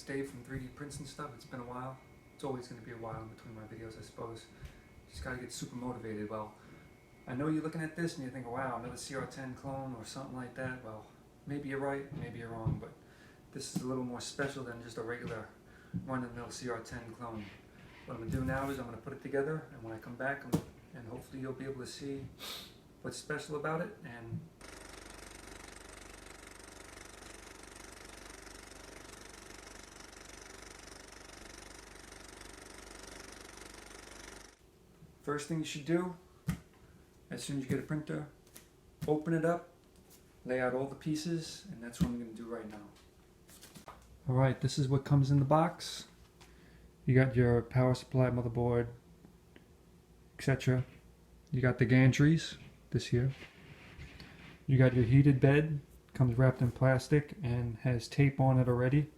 it's Dave from 3D Prints and stuff. It's been a while. It's always going to be a while in between my videos, I suppose. Just gotta get super motivated. Well, I know you're looking at this and you're thinking, wow, another Cr-10 clone or something like that. Well, maybe you're right, maybe you're wrong, but this is a little more special than just a regular run-of-the-mill Cr-10 clone. What I'm going to do now is I'm going to put it together, and when I come back, and hopefully you'll be able to see what's special about it. And first thing you should do, as soon as you get a printer, open it up, lay out all the pieces, and that's what I'm going to do right now. Alright, this is what comes in the box. You got your power supply, motherboard, etc. You got the gantries, this here. You got your heated bed, comes wrapped in plastic and has tape on it already.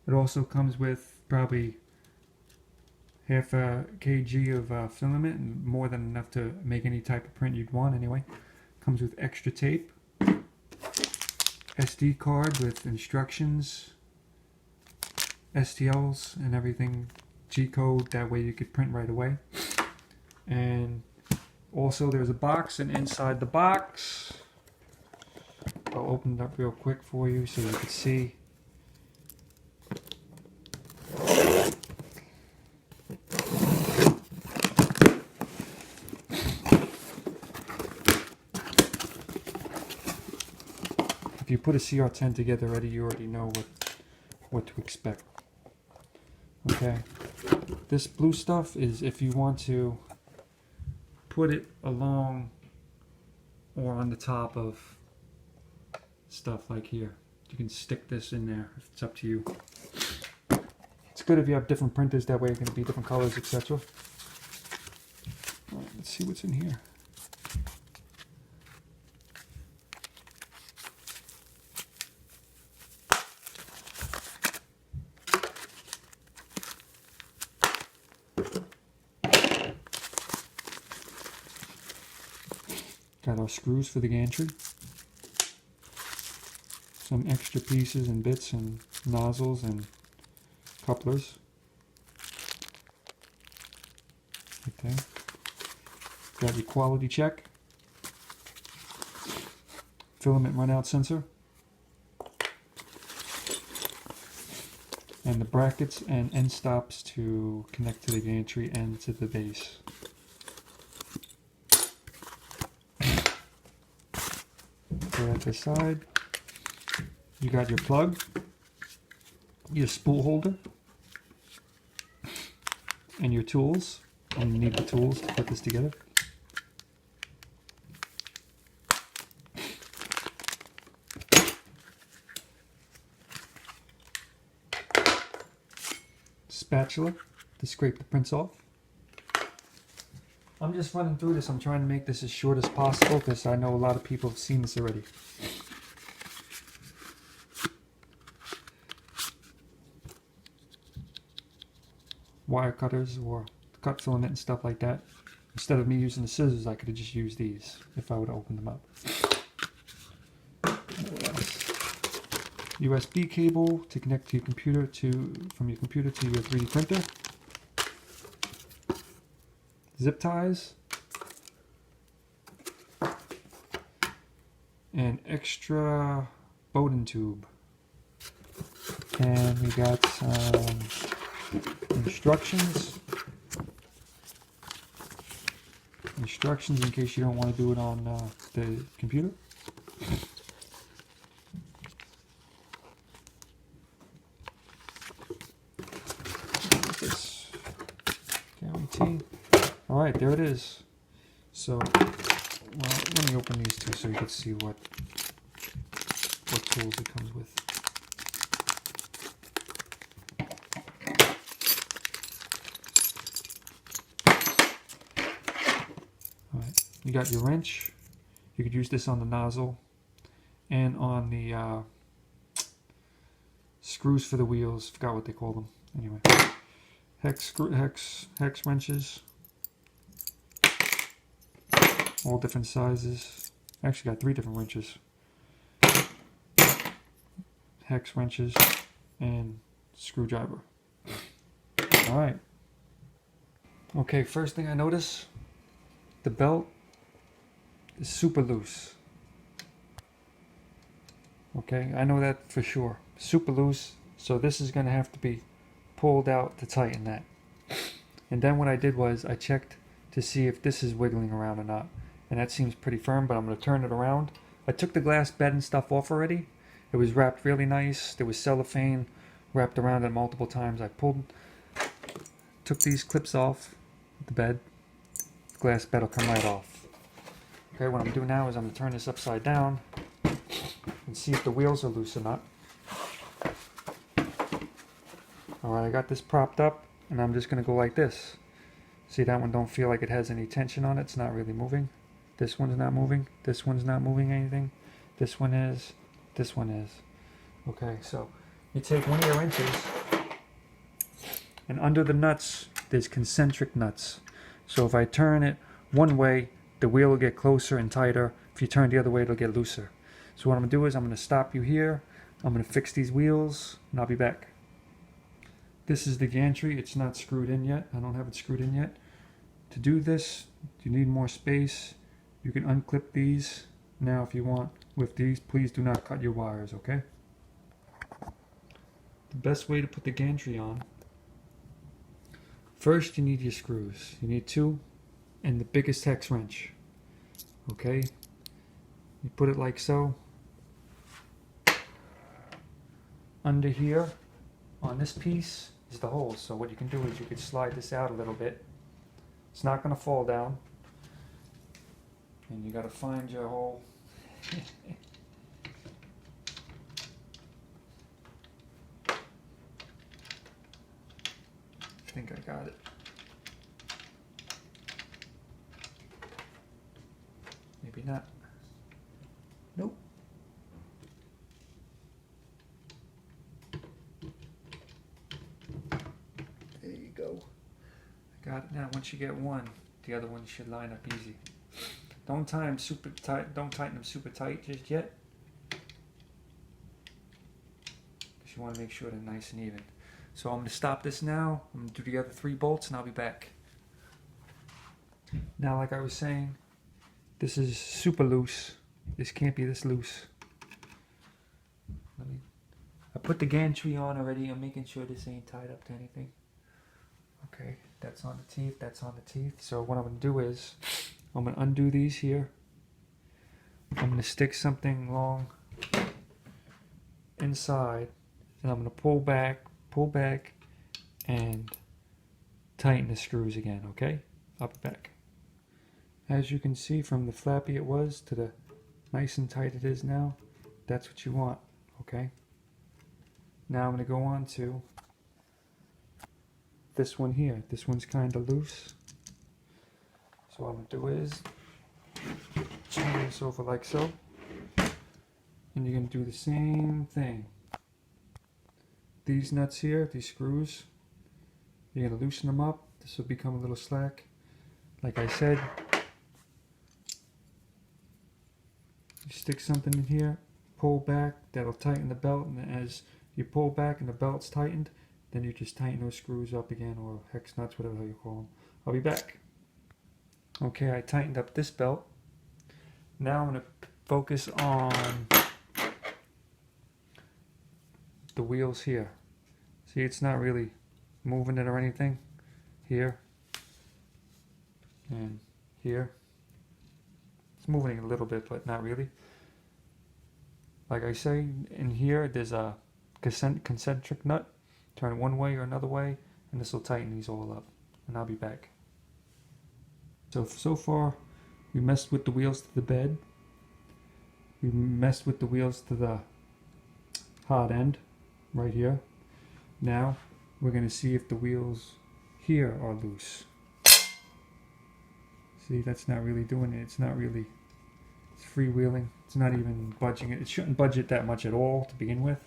It also comes with probably half a kg of filament, and more than enough to make any type of print you'd want anyway. Comes with extra tape, SD card with instructions, STLs and everything, G-code, that way you could print right away. And also there's a box, and inside the box, I'll open it up real quick for you so you can see. If you put a Cr-10 together already, you already know what to expect. Okay, this blue stuff is if you want to put it along or on the top of stuff like here. You can stick this in there. It's up to you. It's good if you have different printers, that way it can be different colors, etc. Alright, let's see what's in here. Got our screws for the gantry, some extra pieces and bits and nozzles and couplers. Okay. Got your quality check, filament runout sensor, and the brackets and end stops to connect to the gantry and to the base. At the side, you got your plug, your spool holder, and your tools. And you need the tools to put this together. Spatula to scrape the prints off. I'm just running through this. I'm trying to make this as short as possible because I know a lot of people have seen this already. Wire cutters or cut filament and stuff like that. Instead of me using the scissors, I could have just used these if I would have opened them up. USB cable to connect to your computer from your computer to your 3D printer. Zip ties, and extra Bowden tube, and we got some instructions in case you don't want to do it on the computer. This guarantee. Alright, there it is. So, well, let me open these two so you can see what tools it comes with. Alright, you got your wrench. You could use this on the nozzle and on the screws for the wheels. Forgot what they call them. Anyway, hex wrenches. All different sizes. Actually got 3 different wrenches. Hex wrenches and screwdriver. Alright. Okay, first thing I notice, the belt is super loose. Okay, I know that for sure. Super loose, so this is going to have to be pulled out to tighten that. And then what I did was I checked to see if this is wiggling around or not. And that seems pretty firm, but I'm going to turn it around. I took the glass bed and stuff off already. It was wrapped really nice. There was cellophane wrapped around it multiple times. I took these clips off the bed. The glass bed will come right off. Okay, what I'm going to do now is I'm going to turn this upside down and see if the wheels are loose or not. Alright, I got this propped up and I'm just going to go like this. See, that one don't feel like it has any tension on it. It's not really moving. This one's not moving. This one's not moving anything. This one is. This one is. Okay, so you take one of your wrenches and under the nuts there's concentric nuts. So if I turn it one way, the wheel will get closer and tighter. If you turn the other way, it'll get looser. So what I'm going to do is I'm going to stop you here. I'm going to fix these wheels and I'll be back. This is the gantry. It's not screwed in yet. I don't have it screwed in yet. To do this, you need more space. You can unclip these now if you want. With these, please do not cut your wires, okay? The best way to put the gantry on, first you need your screws. You need 2 and the biggest hex wrench. Okay? You put it like so. Under here, on this piece, is the hole. So what you can do is you can slide this out a little bit. It's not going to fall down. And you got to find your hole. I think I got it. Maybe not. Nope. There you go. I got it now. Once you get one, the other one should line up easy. Don't tie them super tight. Don't tighten them super tight just yet, because you want to make sure they're nice and even. So I'm going to stop this now. I'm going to do the other 3 bolts and I'll be back. Now, like I was saying, this is super loose. This can't be this loose. I put the gantry on already. I'm making sure this ain't tied up to anything. Okay, that's on the teeth. That's on the teeth. So what I'm going to do is I'm going to undo these here. I'm going to stick something long inside, and I'm going to pull back, and tighten the screws again, okay? I'll be back. As you can see, from the flappy it was to the nice and tight it is now, that's what you want, okay? Now I'm going to go on to this one here. This one's kind of loose. So what I'm going to do is turn this over like so, and you're going to do the same thing. These nuts here, these screws, you're going to loosen them up. This will become a little slack. Like I said, you stick something in here, pull back, that'll tighten the belt, and as you pull back and the belt's tightened, then you just tighten those screws up again, or hex nuts, whatever you call them. I'll be back. Okay, I tightened up this belt. Now I'm going to focus on the wheels here. See, it's not really moving it or anything. Here and here. It's moving a little bit, but not really. Like I say, in here there's a concentric nut. Turn it one way or another way, and this will tighten these all up. And I'll be back. So far, we messed with the wheels to the bed. We messed with the wheels to the hot end, right here. Now, we're going to see if the wheels here are loose. See, that's not really doing it. It's not really, it's freewheeling. It's not even budging it. It shouldn't budge it that much at all to begin with.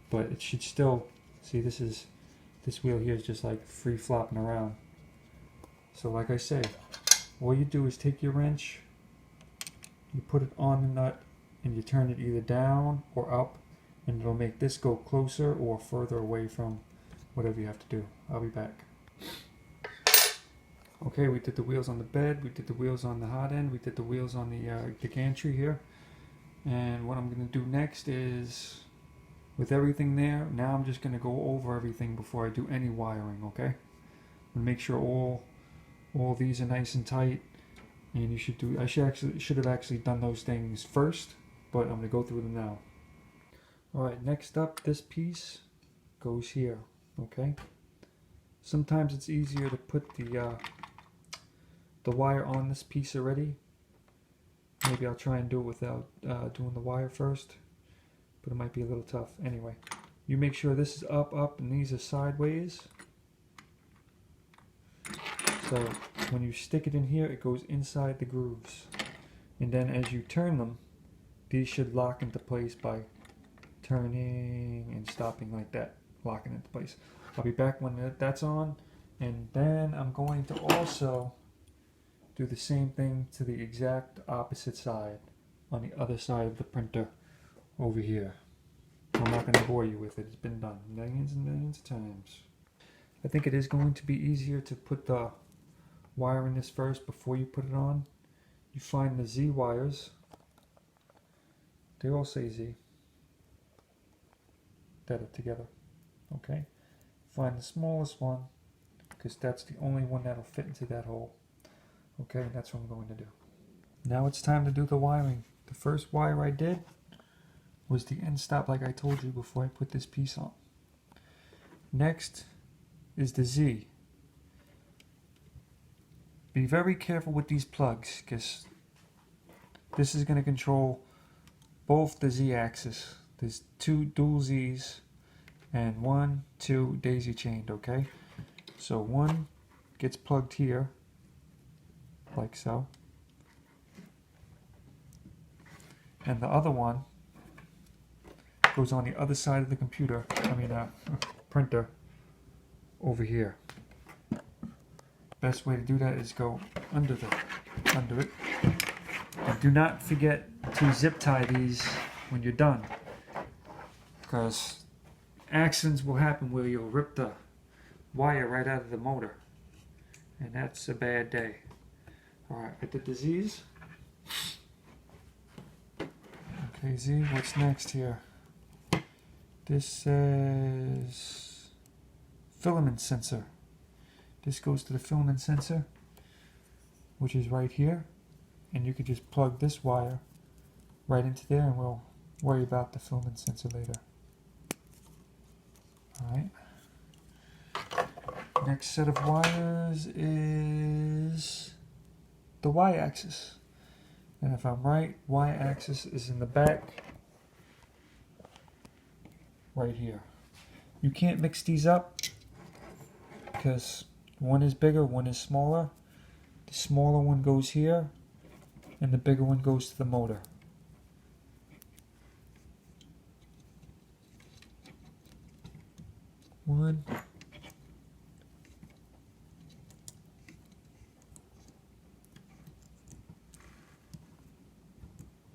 But it should still, see, this wheel here is just like free flopping around. So like I say, all you do is take your wrench, you put it on the nut, and you turn it either down or up, and it'll make this go closer or further away from whatever you have to do. I'll be back. Okay, we did the wheels on the bed, we did the wheels on the hot end, we did the wheels on the gantry here. And what I'm going to do next is, with everything there, now I'm just going to go over everything before I do any wiring, okay? And make sure all these are nice and tight. And you should do, I should have actually done those things first, but I'm going to go through them now. Alright, next up, this piece goes here, okay? Sometimes it's easier to put the wire on this piece already. Maybe I'll try and do it without doing the wire first, but it might be a little tough. Anyway, you make sure this is up, and these are sideways. So when you stick it in here, it goes inside the grooves. And then as you turn them, these should lock into place by turning and stopping like that, locking into place. I'll be back when that's on, and then I'm going to also do the same thing to the exact opposite side, on the other side of the printer over here. I'm not going to bore you with it, it's been done millions and millions of times. I think it is going to be easier to put the wire in this first before you put it on. You find the Z wires, they all say Z, that are together, okay? Find the smallest one, because that's the only one that'll fit into that hole. Okay, that's what I'm going to do. Now it's time to do the wiring. The first wire I did was the end stop, like I told you before I put this piece on. Next is the Z. Be very careful with these plugs, because this is going to control both the Z axis. There's two dual Z's and 1, 2 daisy chained, okay? So one gets plugged here, like so. And the other one goes on the other side of the computer, printer, over here. Best way to do that is go under it. And do not forget to zip tie these when you're done, because accidents will happen where you'll rip the wire right out of the motor, and that's a bad day. Alright, I did the Z's. Okay, Z, what's next here? This says filament sensor. This goes to the filament sensor, which is right here. And you could just plug this wire right into there, and we'll worry about the filament sensor later. Alright. Next set of wires is the Y-axis. And if I'm right, Y-axis is in the back, right here. You can't mix these up, because one is bigger, one is smaller. The smaller one goes here, and the bigger one goes to the motor. One.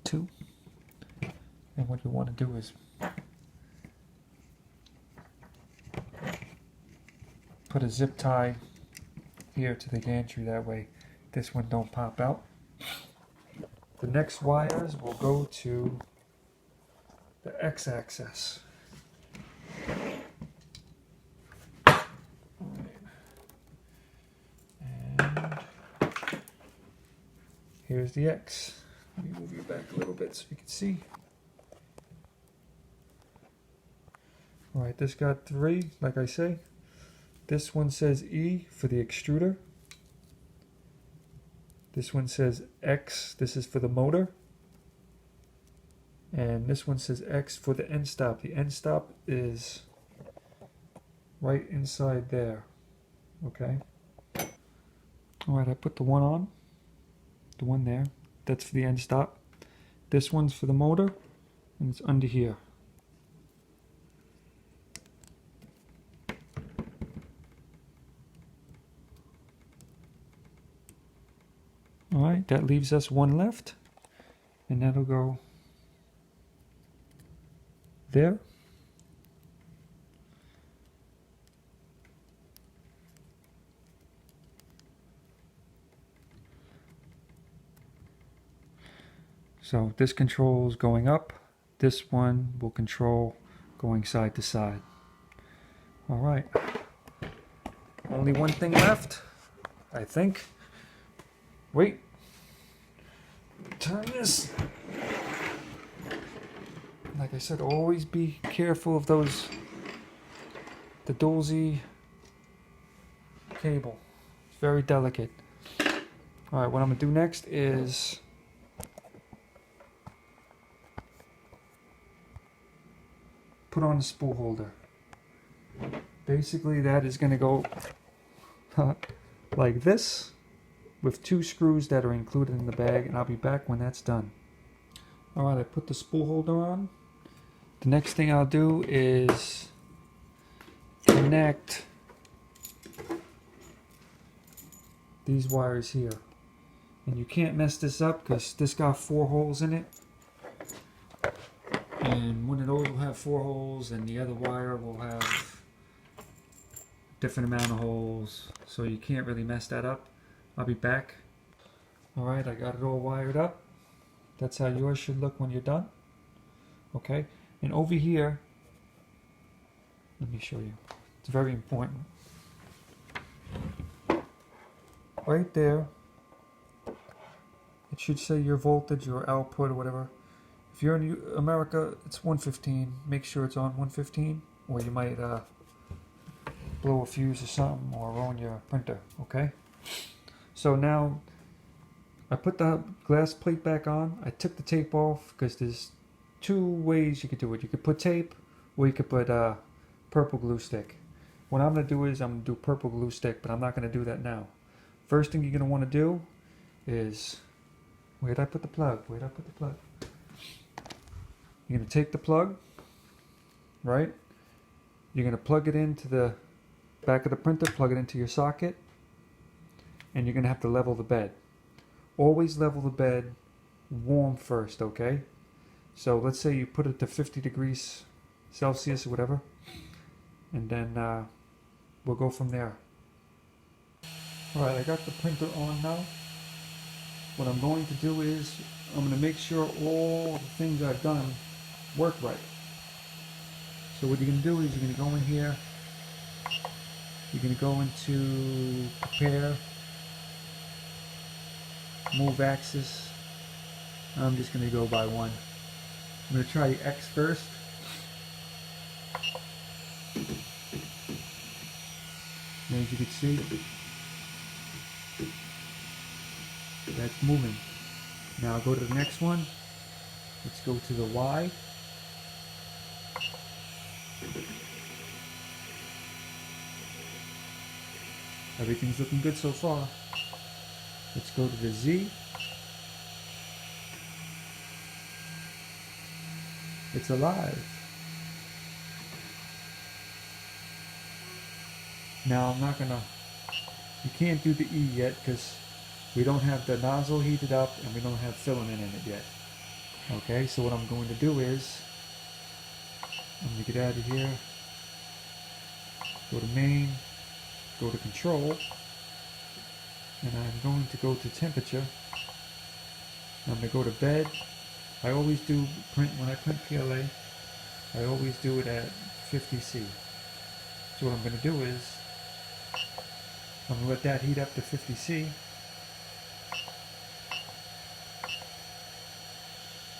Two. And what you want to do is put a zip tie here to the gantry, that way this one don't pop out. The next wires will go to the X-axis. And here's the X. Let me move you back a little bit so you can see. Alright, this got 3, like I say. This one says E for the extruder. This one says X, this is for the motor. And this one says X for the end stop. The end stop is right inside there. Okay. Alright, I put the one on. The one there. That's for the end stop. This one's for the motor, and it's under here. Alright, that leaves us one left, and that'll go there. So this controls going up. This one will control going side to side. All right. Only one thing left, I think. Wait. Turn this. Like I said, always be careful of those, the dual Z cable. It's very delicate. All right, what I'm gonna do next is put on the spool holder. Basically, that is gonna go like this with 2 screws that are included in the bag, and I'll be back when that's done. All right, I put the spool holder on. The next thing I'll do is connect these wires here. And you can't mess this up because this got 4 holes in it. And one of those will have 4 holes and the other wire will have a different amount of holes. So you can't really mess that up. I'll be back. Alright, I got it all wired up. That's how yours should look when you're done. Okay, and over here, let me show you. It's very important. Right there, it should say your voltage or output or whatever. If you're in America, it's 115. Make sure it's on 115, or you might blow a fuse or something, or ruin your printer, okay? So now, I put the glass plate back on. I took the tape off because there's 2 ways you could do it. You could put tape, or you could put purple glue stick. What I'm going to do is I'm going to do purple glue stick, but I'm not going to do that now. First thing you're going to want to do is, where did I put the plug? Where did I put the plug? You're going to take the plug, right? You're going to plug it into the back of the printer, plug it into your socket, and you're going to have to level the bed. Always level the bed warm first, okay? So let's say you put it to 50 degrees Celsius or whatever, and then we'll go from there. Alright, I got the printer on now. What I'm going to do is I'm going to make sure all the things I've done work right. So what you're going to do is you're going to go in here, you're going to go into prepare, move axis. I'm just going to go by one. I'm going to try X first. And as you can see, that's moving. Now go to the next one. Let's go to the Y. Everything's looking good so far. Let's go to the Z. It's alive. Now I'm not gonna, you can't do the E yet because we don't have the nozzle heated up and we don't have filament in it yet. Okay, so what I'm going to do is, I'm going to get out of here, go to main, go to control, and I'm going to go to temperature. I'm going to go to bed. I always do print, when I print PLA, I always do it at 50C. So what I'm going to do is, I'm going to let that heat up to 50C.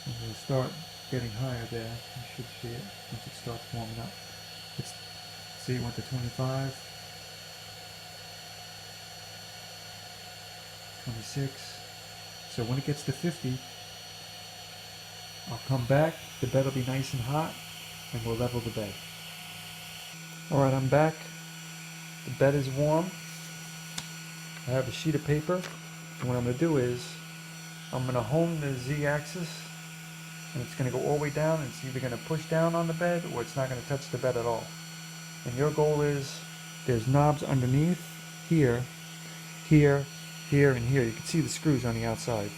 And we'll start getting higher there. You should see it once it starts warming up. Let's see, it went to 25, 26. So when it gets to 50, I'll come back, the bed will be nice and hot, and we'll level the bed. Alright, I'm back. The bed is warm. I have a sheet of paper, and what I'm going to do is, I'm going to hone the Z-axis, and it's going to go all the way down, and it's either going to push down on the bed, or it's not going to touch the bed at all. And your goal is, there's knobs underneath, here, here, here, and here. You can see the screws on the outside.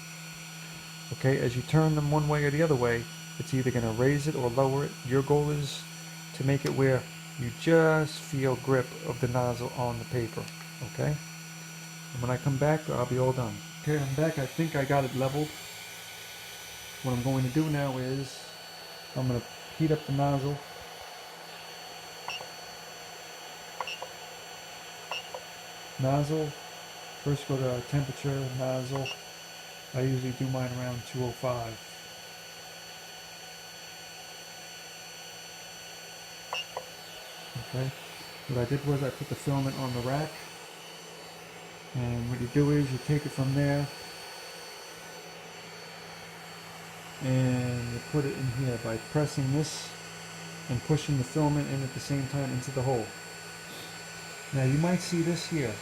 Okay, as you turn them one way or the other way, It's either going to raise it or lower it. Your goal is to make it where you just feel grip of the nozzle on the paper, okay? And when I come back, I'll be all done. Okay, I'm back. I think I got it leveled. What I'm going to do now is I'm going to heat up the nozzle. Nozzle, first go to temperature, nozzle. I usually do mine around 205. Okay, what I did was I put the filament on the rack, and what you do is you take it from there and you put it in here by pressing this and pushing the filament in at the same time into the hole. Now you might see this here.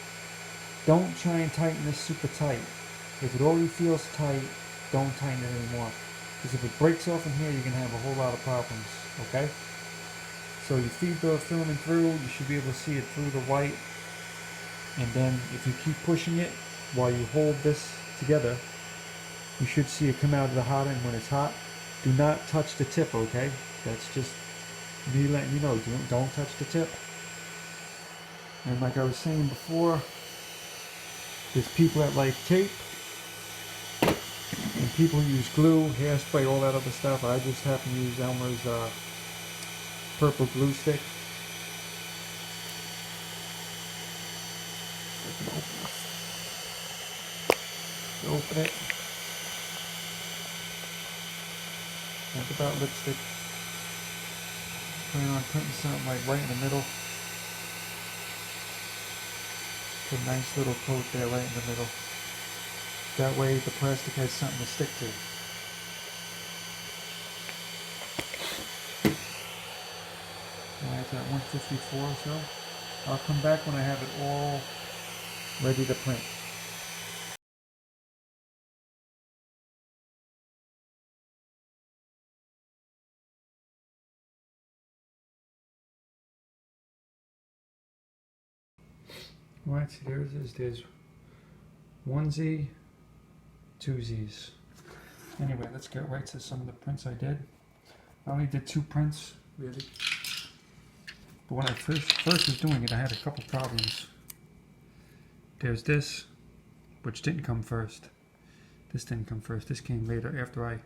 Don't try and tighten this super tight. If it already feels tight, don't tighten it anymore. Because if it breaks off in here, you're going to have a whole lot of problems. Okay? So you feed the filament through, you should be able to see it through the white. And then if you keep pushing it while you hold this together, you should see it come out of the hot end when it's hot. Do not touch the tip, okay? That's just me letting you know, don't touch the tip. And like I was saying before, there's people that like tape, and people use glue, hairspray, all that other stuff. I just happen to use Elmer's purple glue stick. Open it. Think about lipstick. Plan on putting something like right in the middle. Put a nice little coat there right in the middle. That way the plastic has something to stick to. Alright, at 154 or so. I'll come back when I have it all ready to print. Alright, so there's 1Z, 2Zs. Anyway, let's get right to some of the prints I did. I only did 2 prints, really. But when I first was doing it, I had a couple problems. There's this, which didn't come first. This didn't come first. This came later after I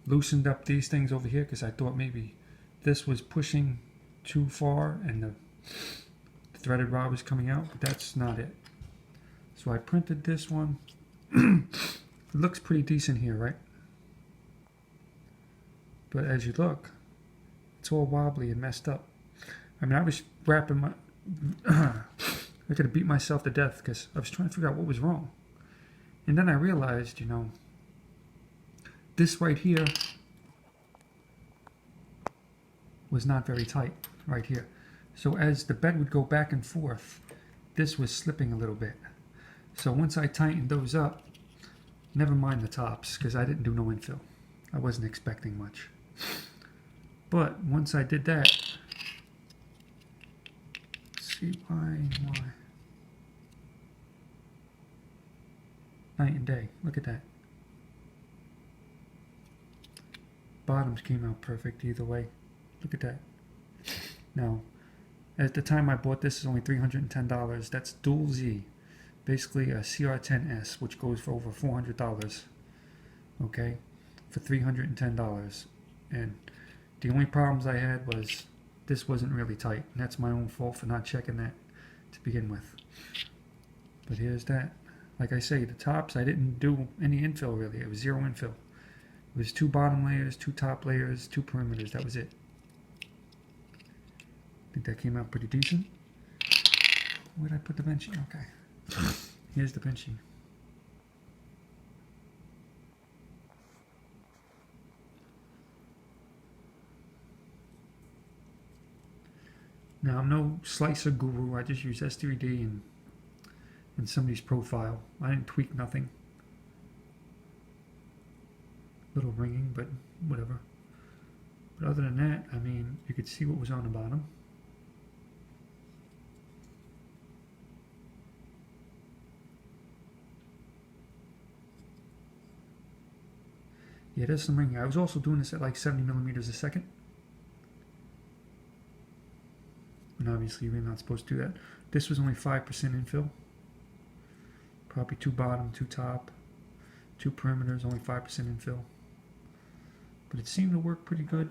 loosened up these things over here because I thought maybe this was pushing too far and the threaded rod was coming out, but that's not it. So I printed this one. It looks pretty decent here, right? But as you look, it's all wobbly and messed up. I mean, I was wrapping my... I could have beat myself to death because I was trying to figure out what was wrong. And then I realized, you know, this right here was not very tight, right here. So as the bed would go back and forth, this was slipping a little bit. So once I tightened those up, never mind the tops, because I didn't do no infill. I wasn't expecting much. But once I did that, let's see why. Night and day, look at that. Bottoms came out perfect either way. Look at that. Now, at the time I bought this, is only $310. That's dual Z. Basically a Cr-10s, which goes for over $400. Okay? For $310. And the only problems I had was this wasn't really tight. And that's my own fault for not checking that to begin with. But here's that. Like I say, the tops, I didn't do any infill really. It was zero infill. It was 2 bottom layers, 2 top layers, 2 perimeters. That was it. I think that came out pretty decent. Where did I put the benchy? Okay. Here's the benchy. Now, I'm no slicer guru. I just use S3D and somebody's profile. I didn't tweak nothing. Little ringing, but whatever. But other than that, I mean, you could see what was on the bottom. Yeah, there's some ringing. I was also doing this at like 70 millimeters a second. And obviously we're not supposed to do that. This was only 5% infill. Probably 2 bottom, 2 top, 2 perimeters, only 5% infill. But it seemed to work pretty good.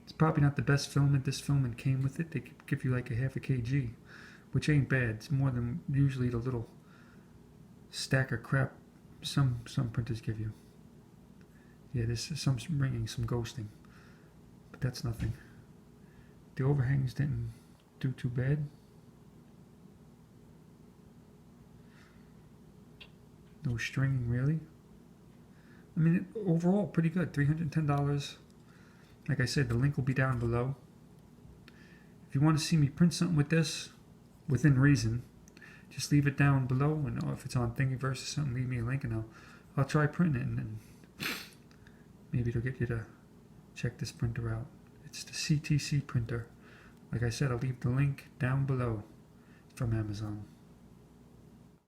It's probably not the best filament. This filament came with it. They could give you like a half a kg, which ain't bad. It's more than usually the little stack of crap some printers give you. Yeah, there's some ringing, some ghosting, but that's nothing. The overhangs didn't do too bad. No stringing really. I mean, overall pretty good. $310. Like I said, the link will be down below. If you want to see me print something with this, within reason, just leave it down below, and if it's on Thingiverse or something, leave me a link, and I'll try printing it, and then maybe it'll get you to check this printer out. It's the CTC printer. Like I said, I'll leave the link down below from Amazon.